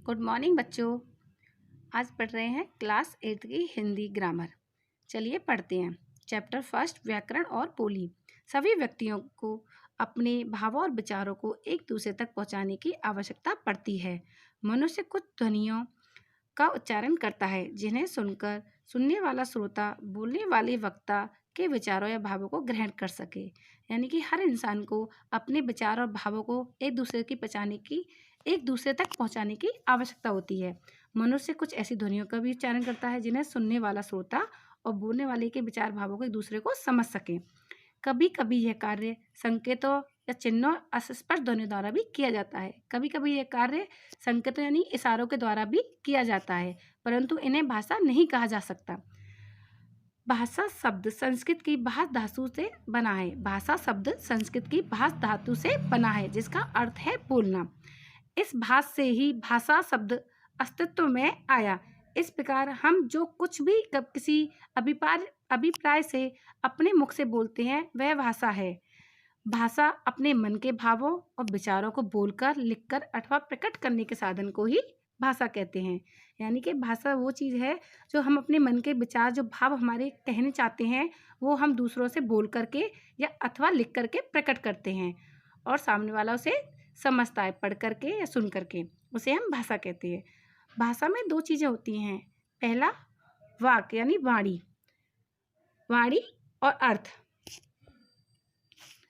Good morning बच्चों। आज पढ़ रहे हैं क्लास 8 की हिंदी ग्रामर। चलिए पढ़ते हैं। चैप्टर फर्स्ट, व्याकरण और बोली। सभी व्यक्तियों को अपने भावों और विचारों को एक दूसरे तक पहुंचाने की आवश्यकता पड़ती है। मनुष्य कुछ ध्वनियों का उच्चारण करता है जिन्हें सुनकर सुनने वाला श्रोता बोलने वाले वक्ता के विचारों या भावों को ग्रहण कर सके। यानी कि हर इंसान को अपने विचार और भावों को एक दूसरे तक पहुंचाने की आवश्यकता होती है। मनुष्य कुछ ऐसी ध्वनियों का भी उच्चारण करता है जिन्हें सुनने वाला श्रोता और बोलने वाले के विचार भावों को एक दूसरे को समझ सके। कभी कभी यह कार्य संकेतों या चिन्हों अस्पष्ट ध्वनियों द्वारा भी किया जाता है। कभी कभी यह कार्य संकेतों यानी इशारों के द्वारा भी किया जाता है, परंतु इन्हें भाषा नहीं कहा जा सकता। भाषा शब्द संस्कृत की भाष धातु से बना है। भाषा शब्द संस्कृत की भाष धातु से बना है जिसका अर्थ है बोलना। इस भाष से ही भाषा शब्द अस्तित्व में आया। इस प्रकार हम जो कुछ भी किसी अभिप्राय से अपने मुख से बोलते हैं वह भाषा है। भाषा अपने मन के भावों और विचारों को बोलकर, लिखकर अथवा प्रकट करने के साधन को ही भाषा कहते हैं। यानी कि भाषा वो चीज़ है जो हम अपने मन के विचार, जो भाव हमारे कहने चाहते हैं, वो हम दूसरों से बोल करके या अथवा लिख करके प्रकट करते हैं और सामने वाला उसे समझता है पढ़ करके या सुन करके, उसे हम भाषा कहते हैं। भाषा में दो चीज़ें होती हैं। पहला वाक्य यानी वाणी और अर्थ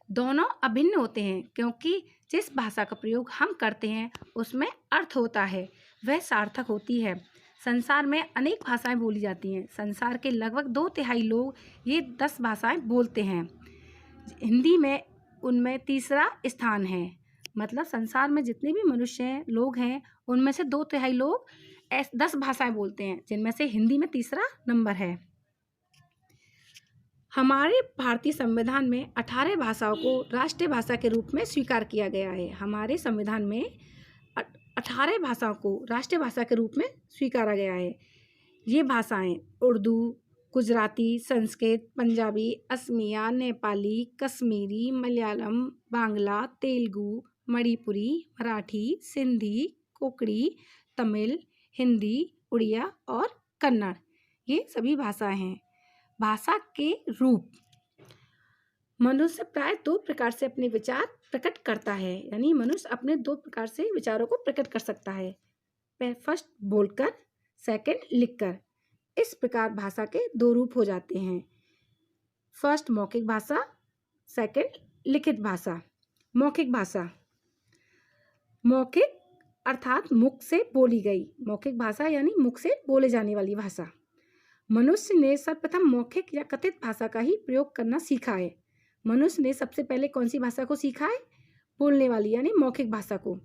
दोनों अभिन्न होते हैं, क्योंकि जिस भाषा का प्रयोग हम करते हैं उसमें अर्थ होता है, वह सार्थक होती है। संसार में अनेक भाषाएं बोली जाती हैं। संसार के लगभग 2/3 लोग ये 10 भाषाएं बोलते हैं। हिंदी में उनमें तीसरा स्थान है। मतलब संसार में जितने भी मनुष्य हैं, लोग हैं, उनमें से 2/3 लोग 10 भाषाएं बोलते हैं, जिनमें से हिंदी में तीसरा नंबर है। हमारे भारतीय संविधान में 18 भाषाओं को राष्ट्रीय भाषा के रूप में स्वीकार किया गया है। हमारे संविधान में 18 भाषाओं को राष्ट्रीय भाषा के रूप में स्वीकारा गया है। ये भाषाएं उर्दू, गुजराती, संस्कृत, पंजाबी, असमिया, नेपाली, कश्मीरी, मलयालम, बांग्ला, तेलुगु, मणिपुरी, मराठी, सिंधी, कोंकणी, तमिल, हिंदी, उड़िया और कन्नड़, ये सभी भाषाएं हैं। भाषा के रूप। मनुष्य प्राय 2 प्रकार से अपने विचार प्रकट करता है। यानी मनुष्य अपने 2 प्रकार से विचारों को प्रकट कर सकता है। फर्स्ट बोलकर, सेकंड लिखकर। इस प्रकार भाषा के 2 रूप हो जाते हैं। फर्स्ट मौखिक भाषा, सेकंड लिखित भाषा। मौखिक भाषा, मौखिक अर्थात मुख से बोली गई। मौखिक भाषा यानी मुख से बोले जाने वाली भाषा। मनुष्य ने सर्वप्रथम मौखिक या कथित भाषा का ही प्रयोग करना सीखा है। मनुष्य ने सबसे पहले कौन सी भाषा को सीखा है? बोलने वाली यानी मौखिक भाषा को।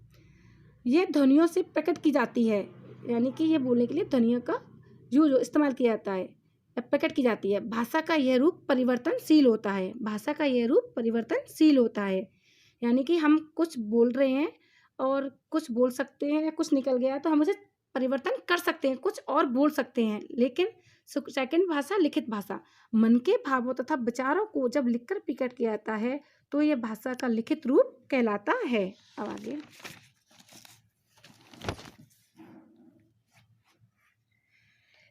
यह ध्वनियों से प्रकट की जाती है, यानी कि यह बोलने के लिए ध्वनियों का जो इस्तेमाल किया जाता है या प्रकट की जाती है। भाषा का यह रूप परिवर्तनशील होता है। भाषा का यह रूप परिवर्तनशील होता है, यानी कि हम कुछ बोल रहे हैं और कुछ बोल सकते हैं या कुछ निकल गया तो हम उसे परिवर्तन कर सकते हैं, कुछ और बोल सकते हैं। लेकिन सेकंड भाषा लिखित भाषा, मन के भावों तथा विचारों को जब लिखकर प्रकट किया जाता है तो यह भाषा का लिखित रूप कहलाता है। अब आगे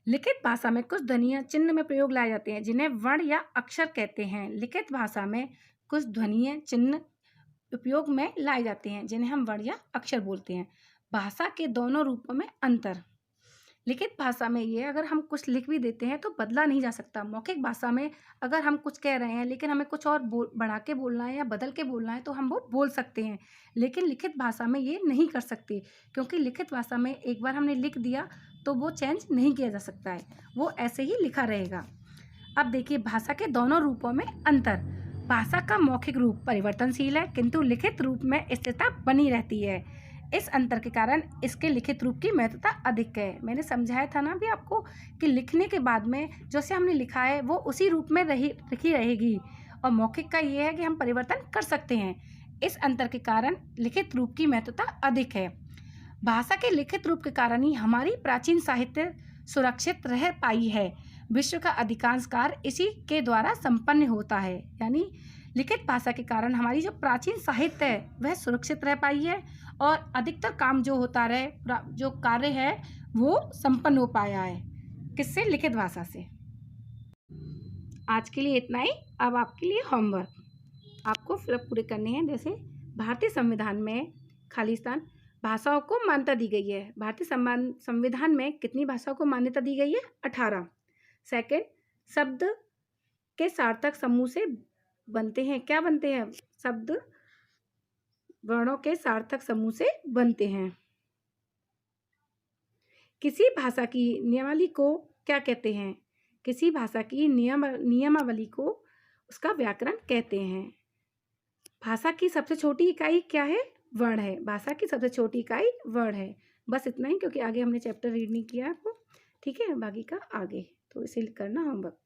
लिखित भाषा में कुछ ध्वनियां चिन्ह में प्रयोग लाए जाते हैं जिन्हें वर्ण या अक्षर कहते हैं। लिखित भाषा में कुछ ध्वनियां चिन्ह उपयोग में लाए जाते हैं जिन्हें हम वर्ण या अक्षर बोलते हैं। भाषा के दोनों रूपों में अंतर। लिखित भाषा में ये अगर हम कुछ लिख भी देते हैं तो बदला नहीं जा सकता। मौखिक भाषा में अगर हम कुछ कह रहे हैं लेकिन हमें कुछ और बढ़ा के बोलना है या बदल के बोलना है तो हम वो बोल सकते हैं, लेकिन लिखित भाषा में ये नहीं कर सकते, क्योंकि लिखित भाषा में एक बार हमने लिख दिया तो वो चेंज नहीं किया जा सकता है, वो ऐसे ही लिखा रहेगा। अब देखिए भाषा के दोनों रूपों में अंतर। भाषा का मौखिक रूप परिवर्तनशील है किंतु लिखित रूप में स्थिरता बनी रहती है। इस अंतर के कारण इसके लिखित रूप की महत्वता अधिक है। मैंने समझाया था ना अभी आपको कि लिखने के बाद में जैसे हमने लिखा है वो उसी रूप में लिखी रहेगी, और मौखिक का ये है कि हम परिवर्तन कर सकते हैं। इस अंतर के कारण लिखित रूप की महत्वता अधिक है। भाषा के लिखित रूप के कारण ही हमारी प्राचीन साहित्य सुरक्षित रह पाई है। विश्व का अधिकांश कार्य इसी के द्वारा संपन्न होता है। यानी लिखित भाषा के कारण हमारी जो प्राचीन साहित्य है वह सुरक्षित रह पाई है और अधिकतर काम जो होता रहे, जो कार्य है वो संपन्न हो पाया है। किससे? लिखित भाषा से। आज के लिए इतना ही। अब आपके लिए होमवर्क आपको फिर पूरे करने हैं। जैसे भारतीय संविधान में खालिस्तान भाषाओं को मान्यता दी गई है। भारतीय संविधान में कितनी भाषाओं को मान्यता दी गई है? 18। सेकंड, शब्द के सार्थक समूह से बनते हैं। क्या बनते हैं? शब्द वर्णों के सार्थक समूह से बनते हैं। किसी भाषा की नियमावली को क्या कहते हैं? किसी भाषा की नियमावली को उसका व्याकरण कहते हैं। भाषा की सबसे छोटी इकाई क्या है? वर्ण है। भाषा की सबसे छोटी इकाई वर्ण है। बस इतना ही, क्योंकि आगे हमने चैप्टर रीड नहीं किया आपको। ठीक है, बाकी का आगे, तो इसे करना होमवर्क।